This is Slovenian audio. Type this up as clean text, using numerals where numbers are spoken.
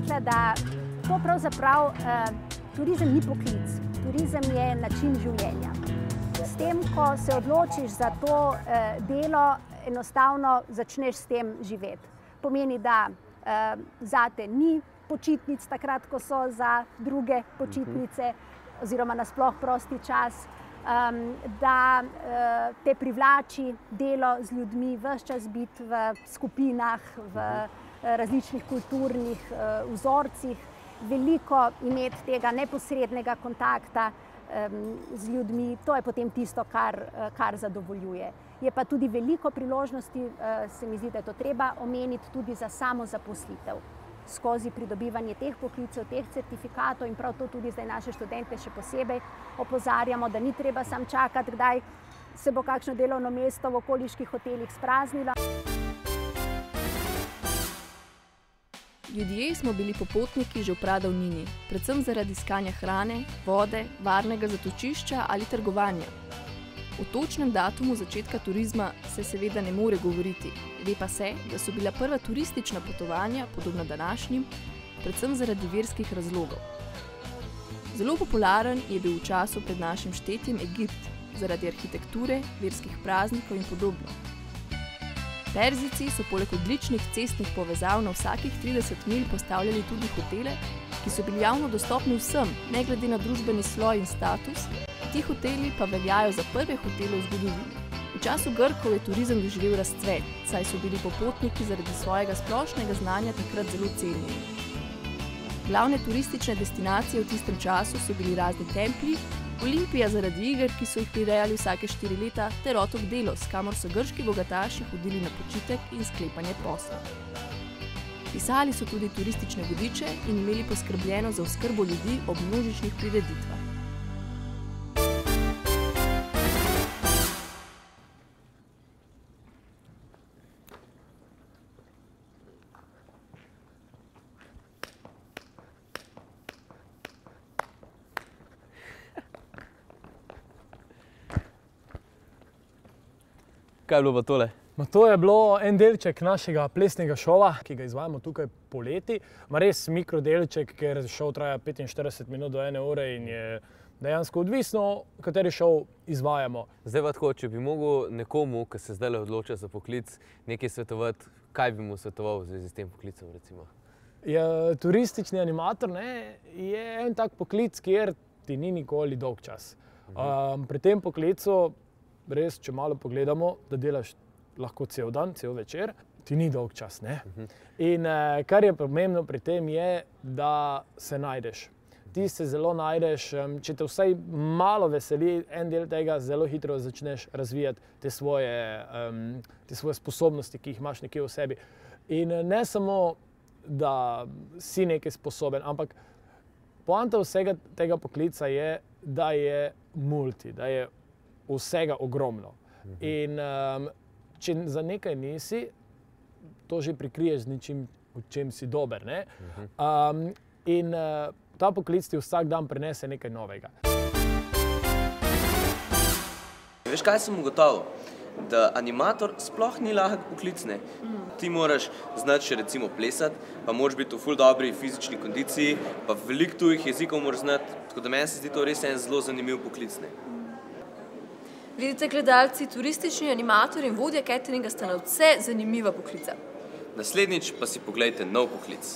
rekla, da to pravzaprav turizem ni poklic, turizem je način življenja. S tem, ko se odločiš za to delo, enostavno začneš s tem živeti. Pomeni, da zate ni počitnic takrat, ko so za druge počitnice oziroma nasploh prosti čas, da te privlači delo z ljudmi, ves čas biti v skupinah, v različnih kulturnih vzorcih, veliko imeti tega neposrednega kontakta z ljudmi, to je potem tisto, kar zadovoljuje. Je pa tudi veliko priložnosti, se mi zdi, da je to treba omeniti tudi za samozaposlitev. Skozi pridobivanje teh poklicev, teh certifikatov in prav to tudi zdaj naše študente še posebej opozarjamo, da ni treba samo čakati, kdaj se bo kakšno delovno mesto v okoliških hotelih spraznilo. Ljudje smo bili popotniki že v pradavnini, predvsem zaradi iskanja hrane, vode, varnega zatočišča ali trgovanja. O točnem datumu začetka turizma se seveda ne more govoriti, ve pa se, da so bila prva turistična potovanja, podobna današnjim, predvsem zaradi verskih razlogov. Zelo popularen je bil v času pred našim štetjem Egipt, zaradi arhitekture, verskih praznikov in podobno. Perzijci so poleg odličnih cestnih povezav na vsakih 30 milj postavljali tudi hotele, ki so bili javno dostopni vsem, ne glede na družbeni sloj in status. Ti hoteli pa veljajo za prve hotele v zgodovini. V času Grkov je turizem doživel razcvet, saj so bili popotniki zaradi svojega splošnega znanja takrat zelo cenjeni. Glavne turistične destinacije v tistem času so bili razni templji, Olimpija zaradi iger, ki so jih prirejali vsake 4 leta, ter otok Delos, kamor so grški bogataši hodili na počitek in sklepanje posla. Pisali so tudi turistične vodiče in imeli poskrbljeno za oskrbo ljudi ob množičnih prireditvah. Kaj je bilo pa tole? To je bilo en delček našega plesnega šova, ki ga izvajamo tukaj poleti. Res mikrodelček, ker šov traja 45 minut do 1 ure in je dejansko odvisno, kateri šov izvajamo. Zdaj pa tako, če bi mogel nekomu, ki se zdaj odloča za poklic, nekaj svetovati, kaj bi mu svetoval v zvezi s tem poklicem, recimo? Turistični animator je en tak poklic, kjer ti ni nikoli dolg čas. Pri tem poklicu, res, če malo pogledamo, da delaš lahko cel dan, cel večer, ti ni dolg čas, ne? In kar je pomembno pri tem je, da se najdeš. Ti se zelo najdeš, če te vsaj malo veseli en del tega, zelo hitro začneš razvijati te svoje sposobnosti, ki jih imaš nekje v sebi. In ne samo, da si nekaj sposoben, ampak poanta vsega tega poklica je, da je multi, da je vsega ogromno. In če za nekaj nisi, to že prikriješ z ničim, v čem si dober, ne? In ta poklic ti vsak dan prinese nekaj novega. Veš, kaj sem ugotovil? Da animator sploh ni lahek poklic, ne? Ti moraš znati še recimo plesati, pa moraš biti v ful dobri fizični kondiciji, pa veliko tujih jezikov moraš znati, tako da meni se zdi to res en zelo zanimiv poklic, ne? Vidite, gledalci, turistični animator in vodja cateringa sta nadvse zanimiva poklica. Naslednjič pa si poglejte nov poklic.